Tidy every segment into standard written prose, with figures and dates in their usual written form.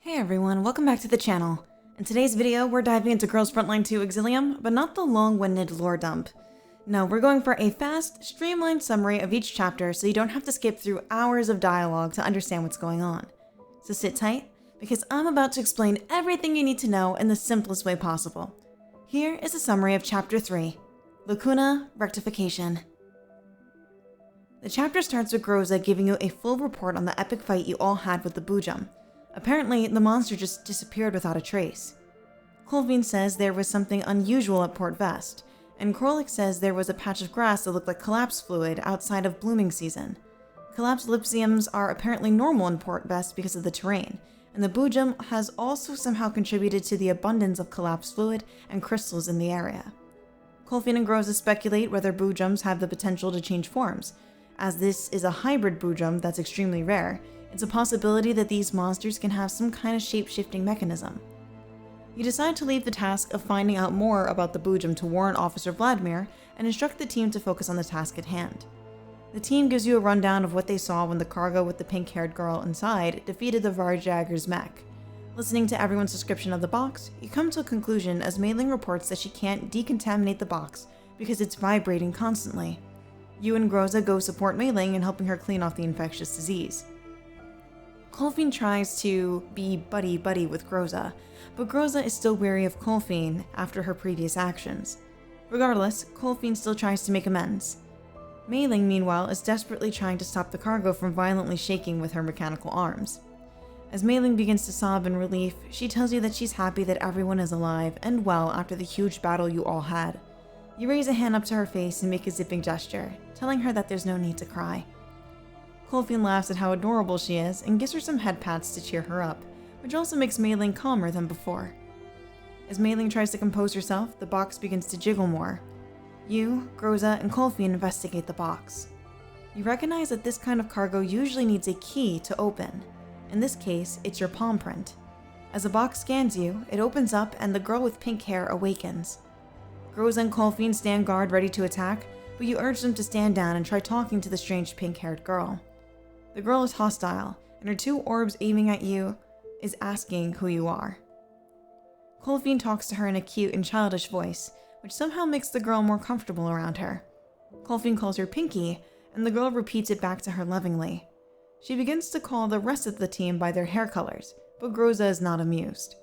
Hey everyone, welcome back to the channel. In today's video, we're diving into Girls Frontline 2 Exilium, but not the long-winded lore dump. No, we're going for a fast, streamlined summary of each chapter so you don't have to skip through hours of dialogue to understand what's going on. So sit tight, because I'm about to explain everything you need to know in the simplest way possible. Here is a summary of Chapter 3, Lacuna Rectification. The chapter starts with Groza giving you a full report on the epic fight you all had with the Boojum. Apparently, the monster just disappeared without a trace. Colvin says there was something unusual at Port Vest, and Krolik says there was a patch of grass that looked like collapse fluid outside of blooming season. Collapsed lypsiums are apparently normal in Port Vest because of the terrain, and the Boojum has also somehow contributed to the abundance of collapsed fluid and crystals in the area. Colvin and Groza speculate whether Boojums have the potential to change forms. As this is a hybrid Boojum that's extremely rare, it's a possibility that these monsters can have some kind of shape-shifting mechanism. You decide to leave the task of finding out more about the Boojum to warn Officer Vladimir and instruct the team to focus on the task at hand. The team gives you a rundown of what they saw when the cargo with the pink-haired girl inside defeated the Varjagger's mech. Listening to everyone's description of the box, you come to a conclusion as Mailing reports that she can't decontaminate the box because it's vibrating constantly. You and Groza go support Mailing in helping her clean off the infectious disease. Colvin tries to be buddy-buddy with Groza, but Groza is still wary of Colvin after her previous actions. Regardless, Colvin still tries to make amends. Mailing, meanwhile, is desperately trying to stop the cargo from violently shaking with her mechanical arms. As Mailing begins to sob in relief, she tells you that she's happy that everyone is alive and well after the huge battle you all had. You raise a hand up to her face and make a zipping gesture, telling her that there's no need to cry. Colvin laughs at how adorable she is and gives her some head pats to cheer her up, which also makes Mailing calmer than before. As Mailing tries to compose herself, the box begins to jiggle more. You, Groza, and Colvin investigate the box. You recognize that this kind of cargo usually needs a key to open. In this case, it's your palm print. As the box scans you, it opens up and the girl with pink hair awakens. Groza and Colvin stand guard ready to attack, but you urge them to stand down and try talking to the strange pink-haired girl. The girl is hostile, and her two orbs aiming at you is asking who you are. Colvin talks to her in a cute and childish voice, which somehow makes the girl more comfortable around her. Colvin calls her Pinky, and the girl repeats it back to her lovingly. She begins to call the rest of the team by their hair colors, but Groza is not amused.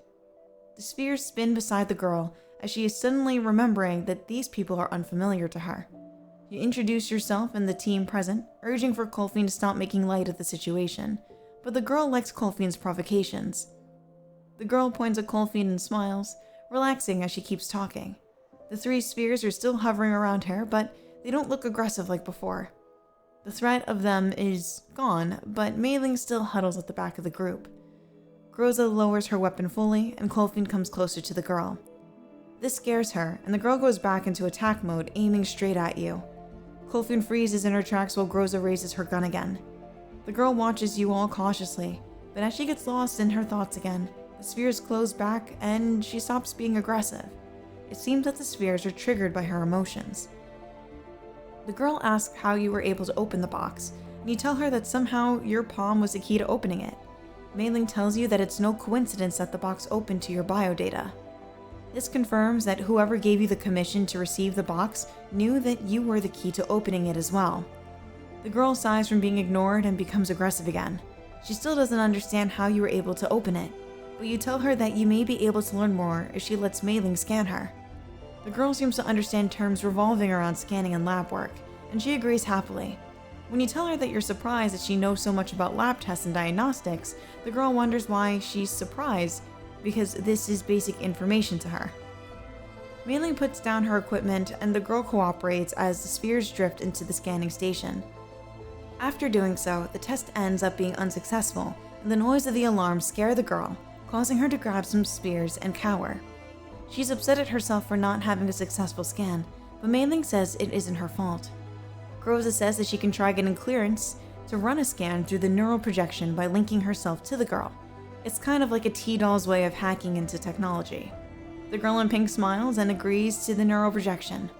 The spheres spin beside the girl as she is suddenly remembering that these people are unfamiliar to her. You introduce yourself and the team present, urging for Colvin to stop making light of the situation, but the girl likes Colvin's provocations. The girl points at Colvin and smiles, relaxing as she keeps talking. The three spheres are still hovering around her, but they don't look aggressive like before. The threat of them is gone, but Mailing still huddles at the back of the group. Groza lowers her weapon fully, and Colvin comes closer to the girl. This scares her, and the girl goes back into attack mode, aiming straight at you. Colvin freezes in her tracks while Groza raises her gun again. The girl watches you all cautiously, but as she gets lost in her thoughts again, the spheres close back and she stops being aggressive. It seems that the spheres are triggered by her emotions. The girl asks how you were able to open the box, and you tell her that somehow your palm was the key to opening it. Mailing tells you that it's no coincidence that the box opened to your biodata. This confirms that whoever gave you the commission to receive the box knew that you were the key to opening it as well. The girl sighs from being ignored and becomes aggressive again. She still doesn't understand how you were able to open it, but you tell her that you may be able to learn more if she lets Mailing scan her. The girl seems to understand terms revolving around scanning and lab work, and she agrees happily. When you tell her that you're surprised that she knows so much about lab tests and diagnostics, the girl wonders why she's surprised, because this is basic information to her. Mailing puts down her equipment and the girl cooperates as the spheres drift into the scanning station. After doing so, the test ends up being unsuccessful, and the noise of the alarm scares the girl, causing her to grab some spheres and cower. She's upset at herself for not having a successful scan, but Mailing says it isn't her fault. Groza says that she can try getting clearance to run a scan through the neural projection by linking herself to the girl. It's kind of like a T-doll's way of hacking into technology. The girl in pink smiles and agrees to the neural projection.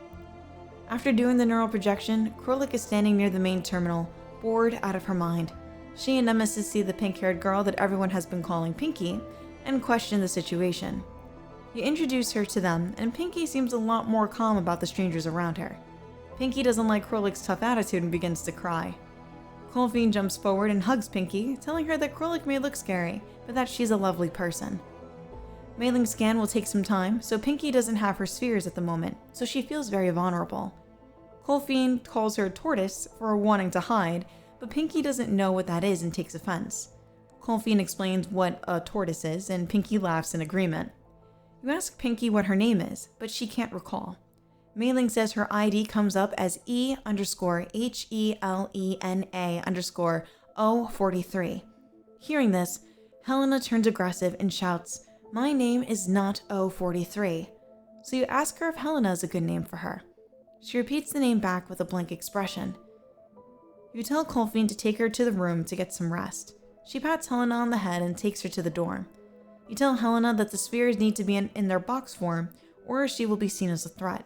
After doing the neural projection, Krolik is standing near the main terminal, bored out of her mind. She and Nemesis see the pink-haired girl that everyone has been calling Pinky and question the situation. You introduce her to them, and Pinky seems a lot more calm about the strangers around her. Pinky doesn't like Krolik's tough attitude and begins to cry. Kolfine jumps forward and hugs Pinky, telling her that Krolik may look scary, but that she's a lovely person. Mei Ling's scan will take some time, so Pinky doesn't have her spheres at the moment, so she feels very vulnerable. Kolfine calls her a tortoise for wanting to hide, but Pinky doesn't know what that is and takes offense. Kolfine explains what a tortoise is, and Pinky laughs in agreement. You ask Pinky what her name is, but she can't recall. Mei Ling says her ID comes up as E_HELENA_043. Hearing this, Helena turns aggressive and shouts, "My name is not 043. So you ask her if Helena is a good name for her. She repeats the name back with a blank expression. You tell Kolfine to take her to the room to get some rest. She pats Helena on the head and takes her to the door. You tell Helena that the spheres need to be in their box form, or she will be seen as a threat.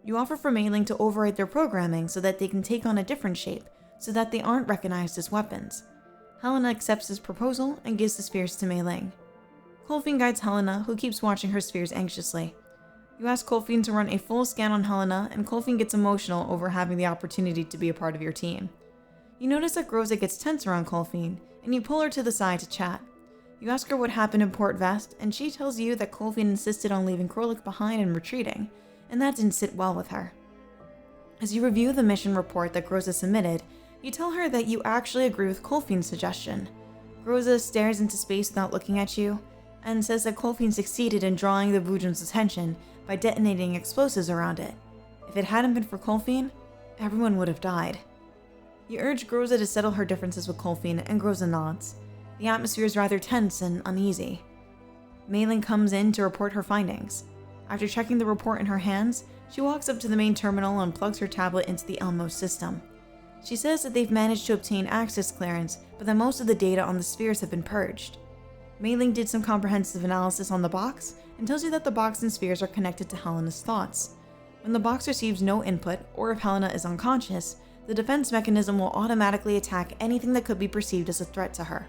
You offer for Mei Ling to override their programming so that they can take on a different shape, so that they aren't recognized as weapons. Helena accepts this proposal and gives the spheres to Mei Ling. Kolfine guides Helena, who keeps watching her spheres anxiously. You ask Kolfine to run a full scan on Helena, and Kolfine gets emotional over having the opportunity to be a part of your team. You notice that Groza gets tense around Kolfine, and you pull her to the side to chat. You ask her what happened in Port Vest, and she tells you that Kolfine insisted on leaving Krolik behind and retreating, and that didn't sit well with her. As you review the mission report that Groza submitted, you tell her that you actually agree with Kolfine's suggestion. Groza stares into space without looking at you, and says that Kolfine succeeded in drawing the Boojum's attention by detonating explosives around it. If it hadn't been for Kolfine, everyone would have died. You urge Groza to settle her differences with Kolfine, and Groza nods. The atmosphere is rather tense and uneasy. Mei Ling comes in to report her findings. After checking the report in her hands, she walks up to the main terminal and plugs her tablet into the Elmo system. She says that they've managed to obtain access clearance, but that most of the data on the spheres have been purged. Mei Ling did some comprehensive analysis on the box and tells you that the box and spheres are connected to Helena's thoughts. When the box receives no input, or if Helena is unconscious, the defense mechanism will automatically attack anything that could be perceived as a threat to her.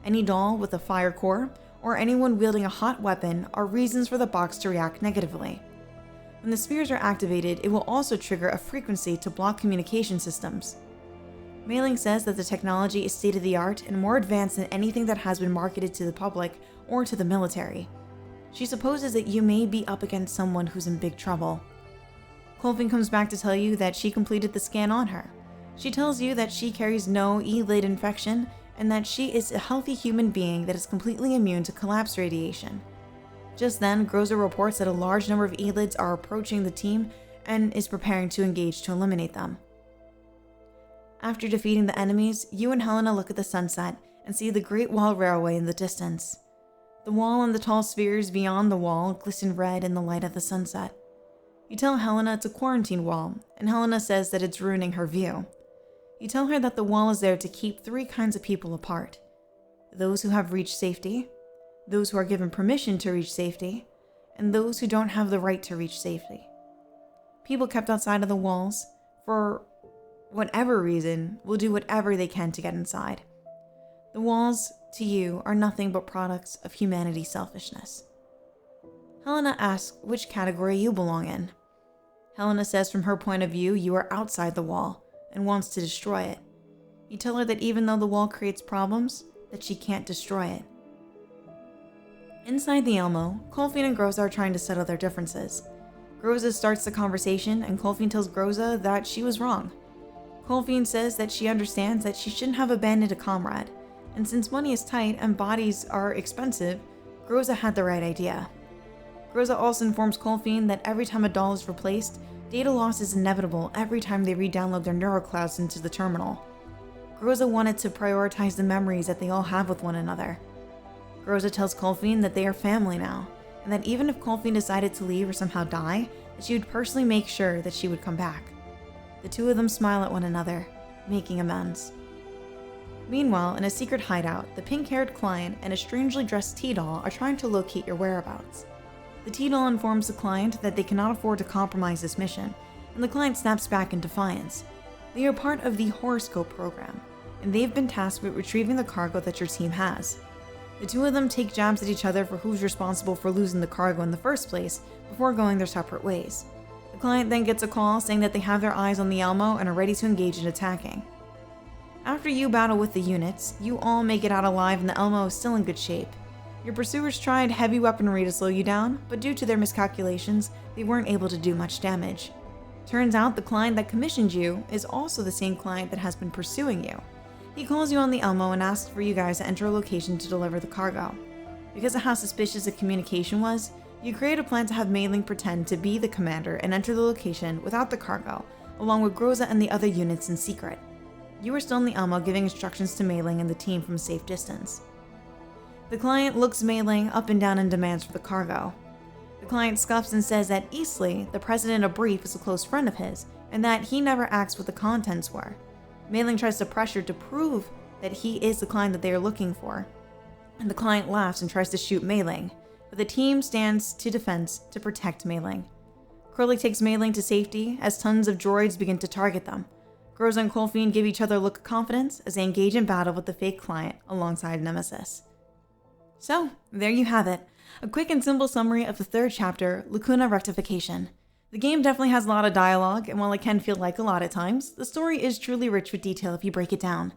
Any doll with a fire core, or anyone wielding a hot weapon are reasons for the box to react negatively. When the spheres are activated, it will also trigger a frequency to block communication systems. Mei Ling says that the technology is state-of-the-art and more advanced than anything that has been marketed to the public or to the military. She supposes that you may be up against someone who's in big trouble. Kolfine comes back to tell you that she completed the scan on her. She tells you that she carries no E-lid infection and that she is a healthy human being that is completely immune to collapse radiation. Just then, Groza reports that a large number of E-lids are approaching the team and is preparing to engage to eliminate them. After defeating the enemies, you and Helena look at the sunset and see the Great Wall Railway in the distance. The wall and the tall spheres beyond the wall glisten red in the light of the sunset. You tell Helena it's a quarantine wall, and Helena says that it's ruining her view. You tell her that the wall is there to keep three kinds of people apart: those who have reached safety, those who are given permission to reach safety, and those who don't have the right to reach safety. People kept outside of the walls, for whatever reason, will do whatever they can to get inside. The walls, to you, are nothing but products of humanity's selfishness. Helena asks which category you belong in. Helena says from her point of view, you are outside the wall and wants to destroy it. You tell her that even though the wall creates problems, that she can't destroy it. Inside the Elmo, Kolfine and Groza are trying to settle their differences. Groza starts the conversation, and Kolfine tells Groza that she was wrong. Kolfine says that she understands that she shouldn't have abandoned a comrade, and since money is tight and bodies are expensive, Groza had the right idea. Groza also informs Kolfine that every time a doll is replaced, data loss is inevitable every time they re-download their neuroclouds into the terminal. Groza wanted to prioritize the memories that they all have with one another. Groza tells Kolfine that they are family now, and that even if Kolfine decided to leave or somehow die, that she would personally make sure that she would come back. The two of them smile at one another, making amends. Meanwhile, in a secret hideout, the pink-haired client and a strangely dressed T-doll are trying to locate your whereabouts. The T-doll informs the client that they cannot afford to compromise this mission, and the client snaps back in defiance. They are part of the horoscope program, and they've been tasked with retrieving the cargo that your team has. The two of them take jabs at each other for who's responsible for losing the cargo in the first place before going their separate ways. The client then gets a call saying that they have their eyes on the Elmo and are ready to engage in attacking. After you battle with the units, you all make it out alive and the Elmo is still in good shape. Your pursuers tried heavy weaponry to slow you down, but due to their miscalculations, they weren't able to do much damage. Turns out the client that commissioned you is also the same client that has been pursuing you. He calls you on the Elmo and asks for you guys to enter a location to deliver the cargo. Because of how suspicious the communication was, you create a plan to have Mei Ling pretend to be the commander and enter the location without the cargo, along with Groza and the other units in secret. You are still in the Elmo giving instructions to Mei Ling and the team from a safe distance. The client looks Mei Ling up and down and demands for the cargo. The client scuffs and says that Eastleigh, the president of Brief, is a close friend of his, and that he never asked what the contents were. Mei Ling tries to pressure to prove that he is the client that they are looking for, and the client laughs and tries to shoot Mei Ling, but the team stands to defense to protect Mei Ling. Curly takes Mei Ling to safety as tons of droids begin to target them. Groza and Colfiend give each other a look of confidence as they engage in battle with the fake client alongside Nemesis. So, there you have it. A quick and simple summary of the third chapter, Lacuna Rectification. The game definitely has a lot of dialogue, and while it can feel like a lot at times, the story is truly rich with detail if you break it down.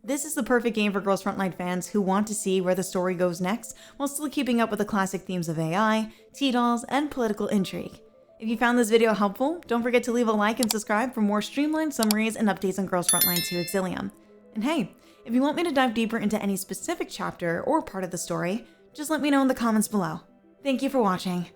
This is the perfect game for Girls Frontline fans who want to see where the story goes next, while still keeping up with the classic themes of AI, T-dolls, and political intrigue. If you found this video helpful, don't forget to leave a like and subscribe for more streamlined summaries and updates on Girls Frontline 2 Exilium. And hey, if you want me to dive deeper into any specific chapter or part of the story, just let me know in the comments below. Thank you for watching.